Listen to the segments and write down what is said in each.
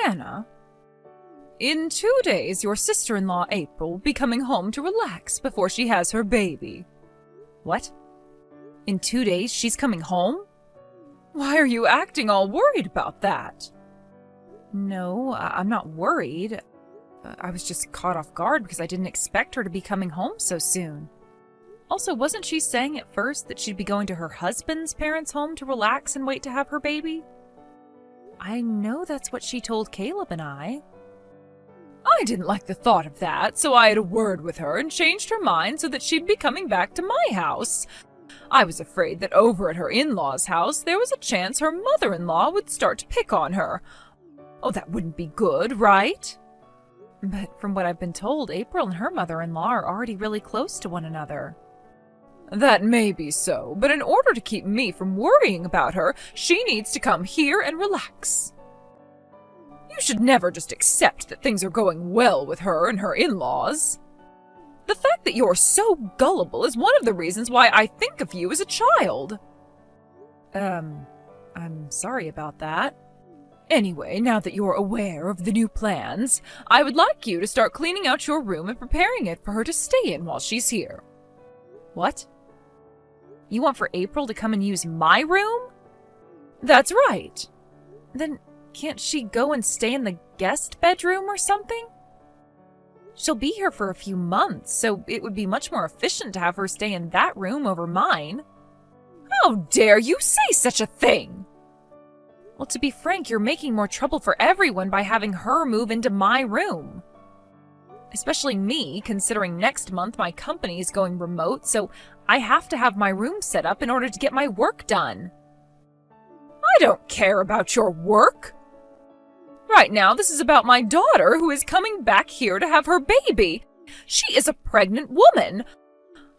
Anna, in 2 days your sister-in-law April will be coming home to relax before she has her baby. What? In 2 days she's coming home? Why are you acting all worried about that? No, I'm not worried. I was just caught off guard because I didn't expect her to be coming home so soon. Also, wasn't she saying at first that she'd be going to her husband's parents' home to relax and wait to have her baby? I know that's what she told Caleb and I. I didn't like the thought of that, so I had a word with her and changed her mind so that she'd be coming back to my house. I was afraid that over at her in-laws' house there was a chance her mother-in-law would start to pick on her. Oh, that wouldn't be good, right? But from what I've been told, April and her mother-in-law are already really close to one another. That may be so, but in order to keep me from worrying about her, she needs to come here and relax. You should never just accept that things are going well with her and her in-laws. The fact that you're so gullible is one of the reasons why I think of you as a child. I'm sorry about that. Anyway, now that you're aware of the new plans, I would like you to start cleaning out your room and preparing it for her to stay in while she's here. What? You want for April to come and use my room? That's right. Then can't she go and stay in the guest bedroom or something? She'll be here for a few months, so it would be much more efficient to have her stay in that room over mine. How dare you say such a thing? Well, to be frank, you're making more trouble for everyone by having her move into my room. Especially me, considering next month my company is going remote, so I have to have my room set up in order to get my work done. I don't care about your work. Right now, this is about my daughter who is coming back here to have her baby. She is a pregnant woman.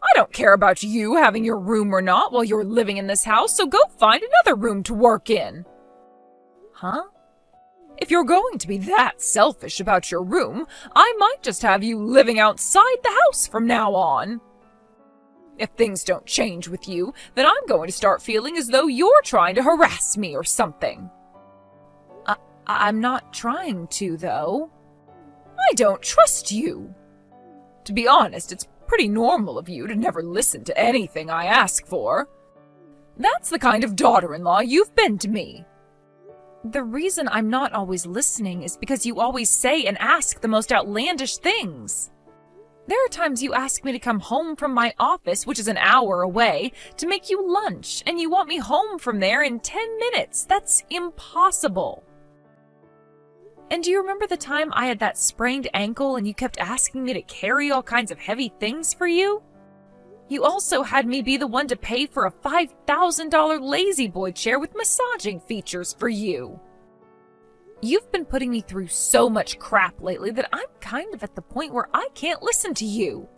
I don't care about you having your room or not while you're living in this house, so go find another room to work in. Huh? If you're going to be that selfish about your room, I might just have you living outside the house from now on. If things don't change with you, then I'm going to start feeling as though you're trying to harass me or something. I'm not trying to, though. I don't trust you. To be honest, it's pretty normal of you to never listen to anything I ask for. That's the kind of daughter-in-law you've been to me. The reason I'm not always listening is because you always say and ask the most outlandish things. There are times you ask me to come home from my office, which is an hour away, to make you lunch, and you want me home from there in 10 minutes. That's impossible. And do you remember the time I had that sprained ankle and you kept asking me to carry all kinds of heavy things for you? You also had me be the one to pay for a $5,000 lazy boy chair with massaging features for you. You've been putting me through so much crap lately that I'm kind of at the point where I can't listen to you.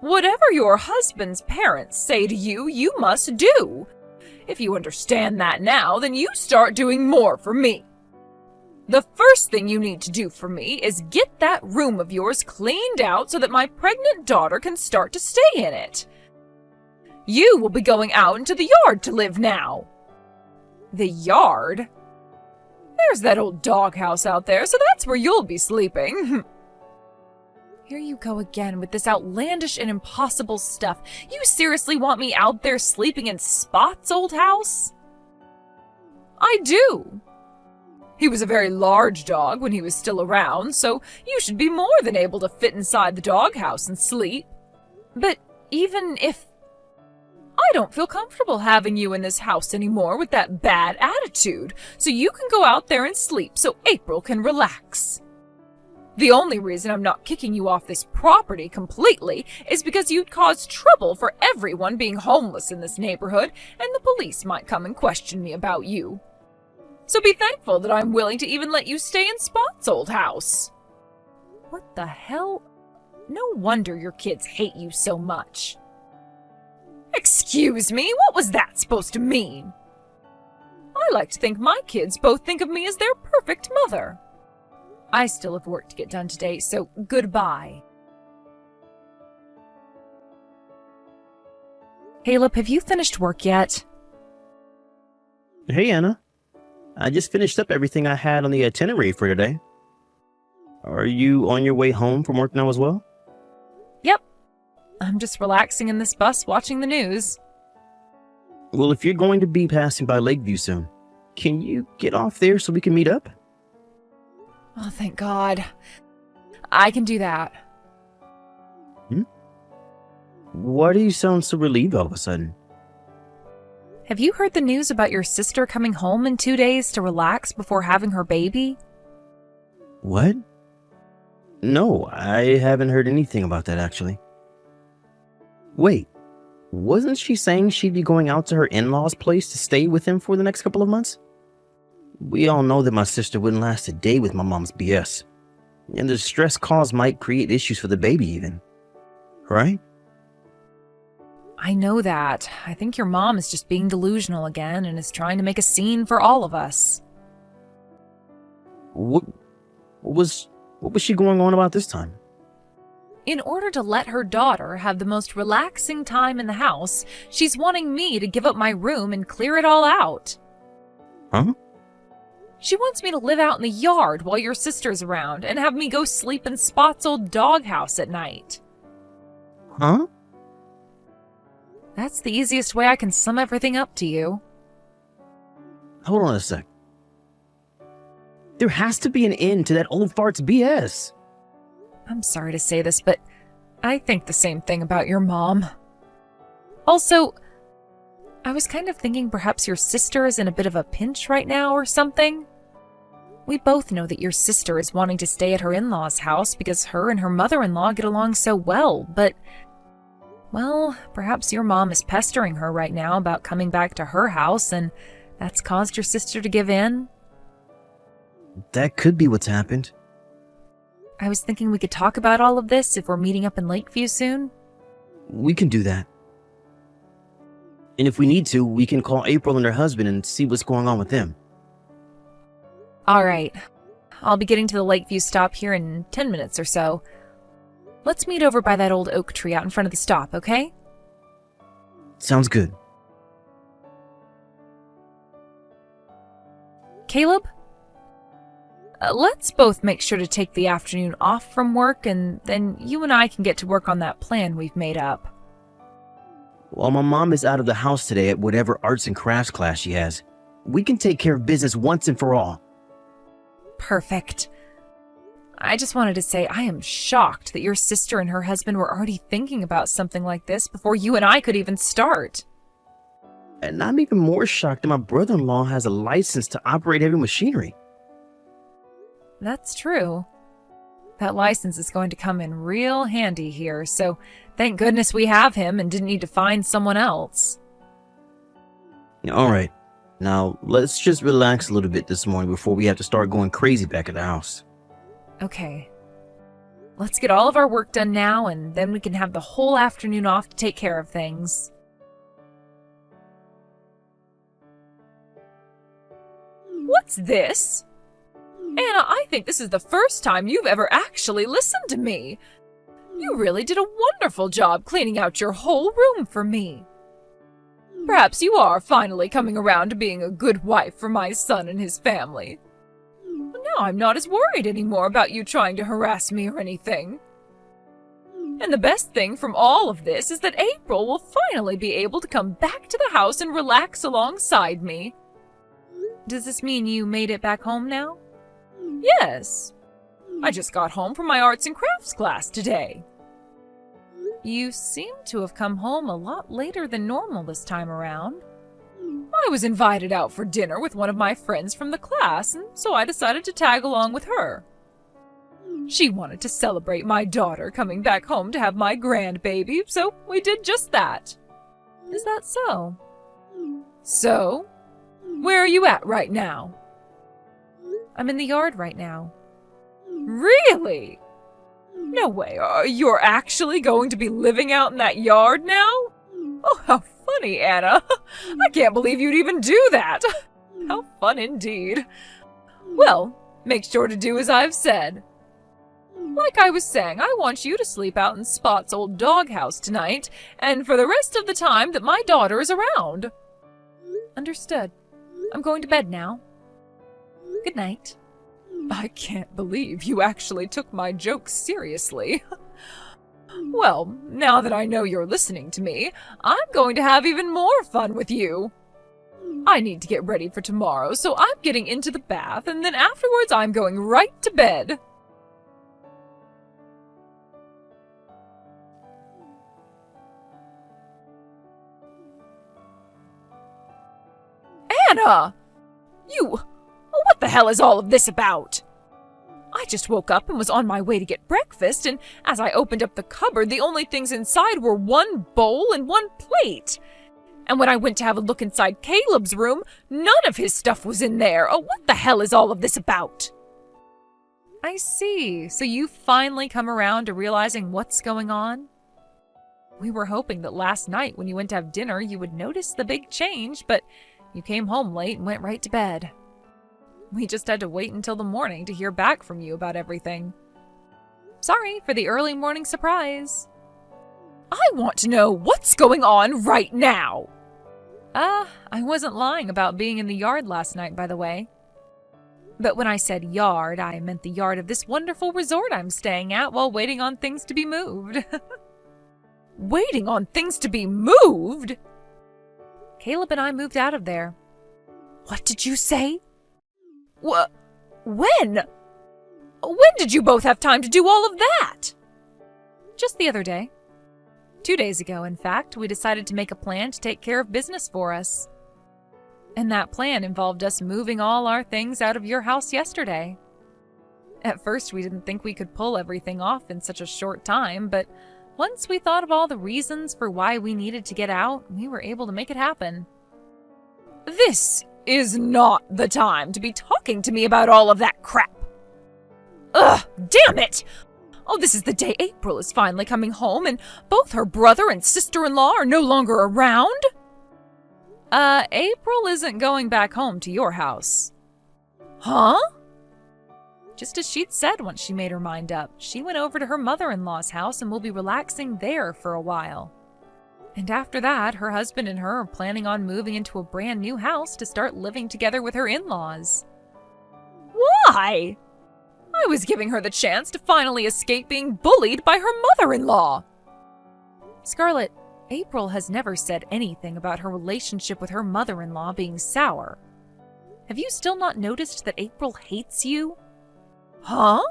Whatever your husband's parents say to you, you must do. If you understand that now, then you start doing more for me. The first thing you need to do for me is get that room of yours cleaned out so that my pregnant daughter can start to stay in it. You will be going out into the yard to live now. The yard? There's that old doghouse out there, so that's where you'll be sleeping. Here you go again with this outlandish and impossible stuff. You seriously want me out there sleeping in Spot's old house? I do. He was a very large dog when he was still around, so you should be more than able to fit inside the doghouse and sleep. But even if... I don't feel comfortable having you in this house anymore with that bad attitude, so you can go out there and sleep so April can relax. The only reason I'm not kicking you off this property completely is because you'd cause trouble for everyone being homeless in this neighborhood, and the police might come and question me about you. So be thankful that I'm willing to even let you stay in Spot's old house. What the hell? No wonder your kids hate you so much. Excuse me, what was that supposed to mean? I like to think my kids both think of me as their perfect mother. I still have work to get done today, so goodbye. Caleb, have you finished work yet? Hey, Anna. I just finished up everything I had on the itinerary for today. Are you on your way home from work now as well? Yep. I'm just relaxing in this bus watching the news. Well, if you're going to be passing by Lakeview soon, can you get off there so we can meet up? Oh, thank God. I can do that. Why do you sound so relieved all of a sudden? Have you heard the news about your sister coming home in 2 days to relax before having her baby? What? No, I haven't heard anything about that actually. Wait, wasn't she saying she'd be going out to her in-laws' place to stay with him for the next couple of months? We all know that my sister wouldn't last a day with my mom's BS. And the stress caused might create issues for the baby even. Right? I know that. I think your mom is just being delusional again and is trying to make a scene for all of us. What was she going on about this time? In order to let her daughter have the most relaxing time in the house, she's wanting me to give up my room and clear it all out. Huh? She wants me to live out in the yard while your sister's around and have me go sleep in Spot's old doghouse at night. Huh? That's the easiest way I can sum everything up to you. Hold on a sec. There has to be an end to that old fart's BS. I'm sorry to say this, but I think the same thing about your mom. Also, I was kind of thinking perhaps your sister is in a bit of a pinch right now or something. We both know that your sister is wanting to stay at her in-laws' house because her and her mother-in-law get along so well, but, well, perhaps your mom is pestering her right now about coming back to her house, and that's caused your sister to give in. That could be what's happened. I was thinking we could talk about all of this if we're meeting up in Lakeview soon. We can do that. And if we need to, we can call April and her husband and see what's going on with them. All right. I'll be getting to the Lakeview stop here in 10 minutes or so. Let's meet over by that old oak tree out in front of the stop, okay? Sounds good. Caleb? Let's both make sure to take the afternoon off from work, and then you and I can get to work on that plan we've made up. While my mom is out of the house today at whatever arts and crafts class she has, we can take care of business once and for all. Perfect. I just wanted to say I am shocked that your sister and her husband were already thinking about something like this before you and I could even start. And I'm even more shocked that my brother-in-law has a license to operate heavy machinery. That's true. That license is going to come in real handy here, so thank goodness we have him and didn't need to find someone else. Alright, now let's just relax a little bit this morning before we have to start going crazy back at the house. Okay. Let's get all of our work done now, and then we can have the whole afternoon off to take care of things. What's this? Anna, I think this is the first time you've ever actually listened to me. You really did a wonderful job cleaning out your whole room for me. Perhaps you are finally coming around to being a good wife for my son and his family. Now I'm not as worried anymore about you trying to harass me or anything. And the best thing from all of this is that April will finally be able to come back to the house and relax alongside me. Does this mean you made it back home now? Yes. I just got home from my arts and crafts class today. You seem to have come home a lot later than normal this time around. I was invited out for dinner with one of my friends from the class, and so I decided to tag along with her. She wanted to celebrate my daughter coming back home to have my grandbaby, so we did just that. Is that so? So, where are you at right now? I'm in the yard right now. Really? No way, you're actually going to be living out in that yard now? Oh, how funny, Anna. I can't believe you'd even do that. How fun indeed. Well, make sure to do as I've said. Like I was saying, I want you to sleep out in Spot's old doghouse tonight, and for the rest of the time that my daughter is around. Understood. I'm going to bed now. Good night. I can't believe you actually took my joke seriously. Well, now that I know you're listening to me, I'm going to have even more fun with you. I need to get ready for tomorrow, so I'm getting into the bath, and then afterwards I'm going right to bed. Anna! What the hell is all of this about? I just woke up and was on my way to get breakfast, and as I opened up the cupboard, the only things inside were one bowl and one plate. And when I went to have a look inside Caleb's room, none of his stuff was in there. Oh, what the hell is all of this about? I see. So you've finally come around to realizing what's going on? We were hoping that last night when you went to have dinner, you would notice the big change, but you came home late and went right to bed. We just had to wait until the morning to hear back from you about everything. Sorry for the early morning surprise. I want to know what's going on right now. I wasn't lying about being in the yard last night, by the way. But when I said yard, I meant the yard of this wonderful resort I'm staying at while waiting on things to be moved. Waiting on things to be moved? Caleb and I moved out of there. What did you say? When? When did you both have time to do all of that? Just the other day. 2 days ago, in fact, we decided to make a plan to take care of business for us. And that plan involved us moving all our things out of your house yesterday. At first, we didn't think we could pull everything off in such a short time, but once we thought of all the reasons for why we needed to get out, we were able to make it happen. This is not the time to be talking to me about all of that crap. Ugh, damn it! Oh, this is the day April is finally coming home, and both her brother and sister-in-law are no longer around? April isn't going back home to your house. Huh? Just as she'd said once she made her mind up, she went over to her mother-in-law's house and will be relaxing there for a while. And after that, her husband and her are planning on moving into a brand new house to start living together with her in-laws. Why? I was giving her the chance to finally escape being bullied by her mother-in-law. Scarlett, April has never said anything about her relationship with her mother-in-law being sour. Have you still not noticed that April hates you? Huh?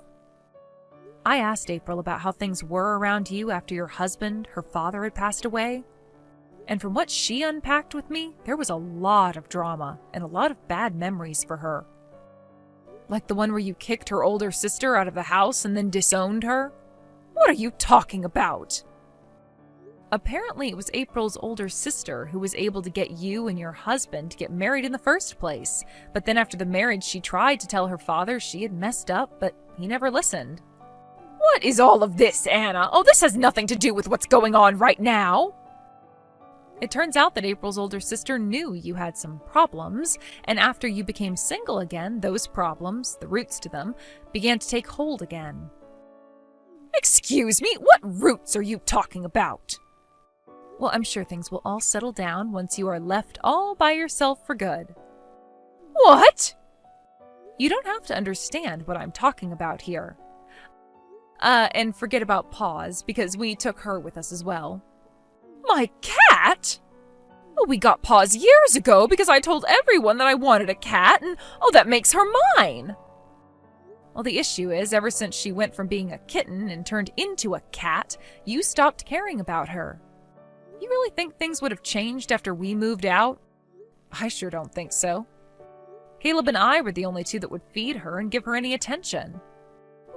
I asked April about how things were around you after your husband, her father, had passed away. And from what she unpacked with me, there was a lot of drama and a lot of bad memories for her. Like the one where you kicked her older sister out of the house and then disowned her? What are you talking about? Apparently it was April's older sister who was able to get you and your husband to get married in the first place. But then after the marriage, she tried to tell her father she had messed up, but he never listened. What is all of this, Anna? Oh, this has nothing to do with what's going on right now. It turns out that April's older sister knew you had some problems, and after you became single again, those problems, the roots to them, began to take hold again. Excuse me, what roots are you talking about? Well, I'm sure things will all settle down once you are left all by yourself for good. What? You don't have to understand what I'm talking about here. And forget about Paws, because we took her with us as well. My cat? Oh, we got Paws years ago because I told everyone that I wanted a cat, and oh, that makes her mine. Well, the issue is, ever since she went from being a kitten and turned into a cat, you stopped caring about her. You really think things would have changed after we moved out? I sure don't think so. Caleb and I were the only two that would feed her and give her any attention.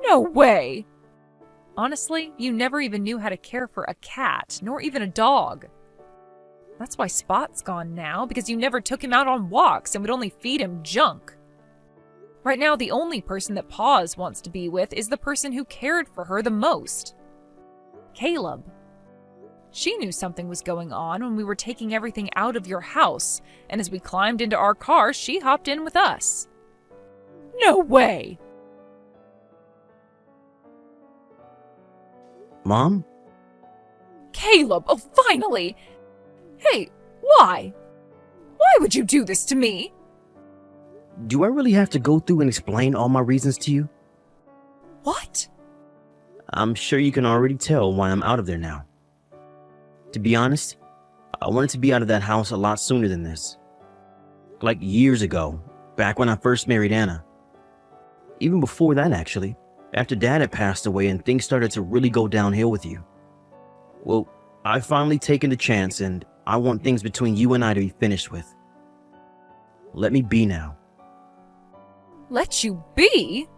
No way! Honestly, you never even knew how to care for a cat, nor even a dog. That's why Spot's gone now, because you never took him out on walks and would only feed him junk. Right now, the only person that Paws wants to be with is the person who cared for her the most. Caleb. She knew something was going on when we were taking everything out of your house, and as we climbed into our car, she hopped in with us. No way! Mom? Caleb, oh finally! Hey, why? Why would you do this to me? do I really have to go through and explain all my reasons to you? What? I'm sure you can already tell why I'm out of there now. To be honest, I wanted to be out of that house a lot sooner than this. Like years ago, back when I first married Anna. Even before that, actually, after Dad had passed away and things started to really go downhill with you. Well, I've finally taken the chance and I want things between you and I to be finished with. Let me be now. Let you be?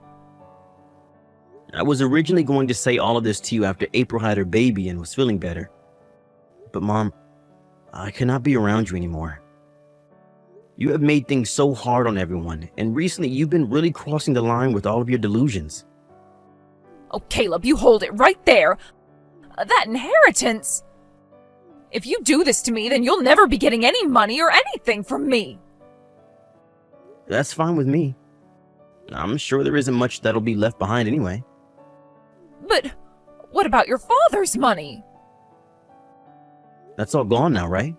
I was originally going to say all of this to you after April had her baby and was feeling better. But Mom, I cannot be around you anymore. You have made things so hard on everyone, and recently you've been really crossing the line with all of your delusions. Oh, Caleb, you hold it right there. That inheritance. If you do this to me, then you'll never be getting any money or anything from me. That's fine with me. I'm sure there isn't much that'll be left behind anyway. But what about your father's money? That's all gone now, right?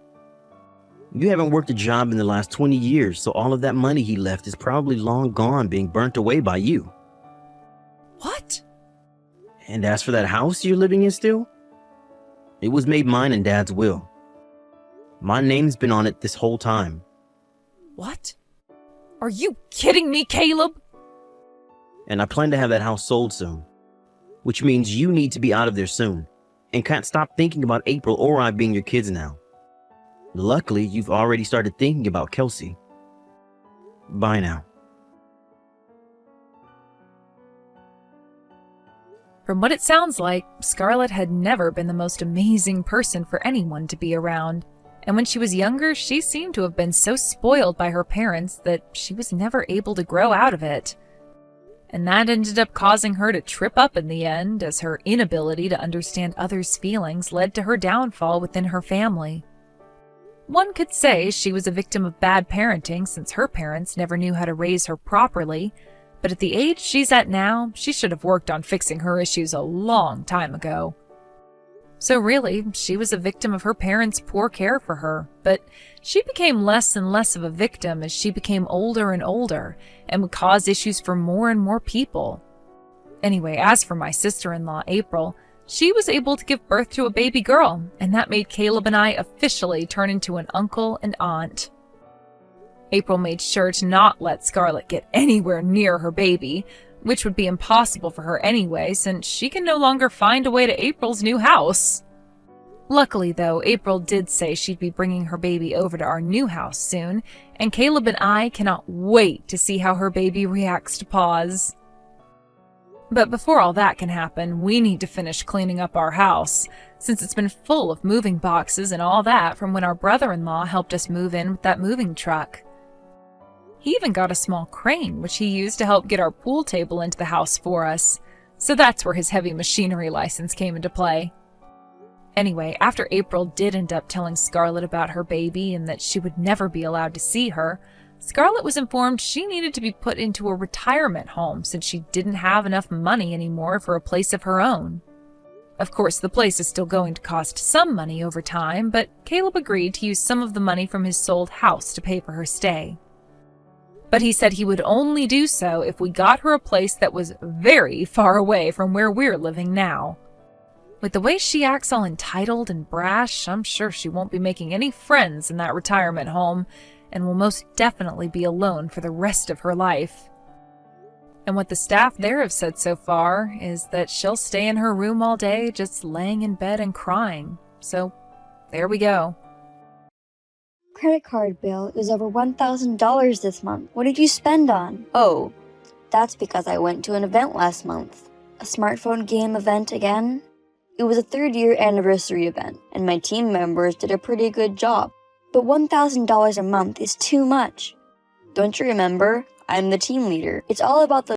You haven't worked a job in the last 20 years, so all of that money he left is probably long gone, being burnt away by you. What? And as for that house you're living in still, it was made mine in Dad's will. My name's been on it this whole time. What? Are you kidding me, Caleb? And I plan to have that house sold soon, which means you need to be out of there soon and can't stop thinking about April or I being your kids now. Luckily, you've already started thinking about Kelsey. Bye now. From what it sounds like, Scarlett had never been the most amazing person for anyone to be around. And when she was younger, she seemed to have been so spoiled by her parents that she was never able to grow out of it. And that ended up causing her to trip up in the end, as her inability to understand others' feelings led to her downfall within her family. One could say she was a victim of bad parenting since her parents never knew how to raise her properly, but at the age she's at now, she should have worked on fixing her issues a long time ago. So really, she was a victim of her parents' poor care for her, but she became less and less of a victim as she became older and older and would cause issues for more and more people. Anyway, as for my sister-in-law, April, she was able to give birth to a baby girl, and that made Caleb and I officially turn into an uncle and aunt. April made sure to not let Scarlett get anywhere near her baby, which would be impossible for her anyway, since she can no longer find a way to April's new house. Luckily, though, April did say she'd be bringing her baby over to our new house soon, and Caleb and I cannot wait to see how her baby reacts to Paws. But before all that can happen, we need to finish cleaning up our house, since it's been full of moving boxes and all that from when our brother-in-law helped us move in with that moving truck. He even got a small crane, which he used to help get our pool table into the house for us, so that's where his heavy machinery license came into play. Anyway, after April did end up telling Scarlett about her baby and that she would never be allowed to see her, Scarlett was informed she needed to be put into a retirement home since she didn't have enough money anymore for a place of her own. Of course, the place is still going to cost some money over time, but Caleb agreed to use some of the money from his sold house to pay for her stay. But he said he would only do so if we got her a place that was very far away from where we're living now. With the way she acts all entitled and brash, I'm sure she won't be making any friends in that retirement home, and will most definitely be alone for the rest of her life. And what the staff there have said so far is that she'll stay in her room all day just laying in bed and crying. So, there we go. Credit card bill is over $1,000 this month. What did you spend on? Oh, that's because I went to an event last month. A smartphone game event again? It was a 3rd-year anniversary event, and my team members did a pretty good job. But $1,000 a month is too much. Don't you remember? I'm the team leader. It's all about the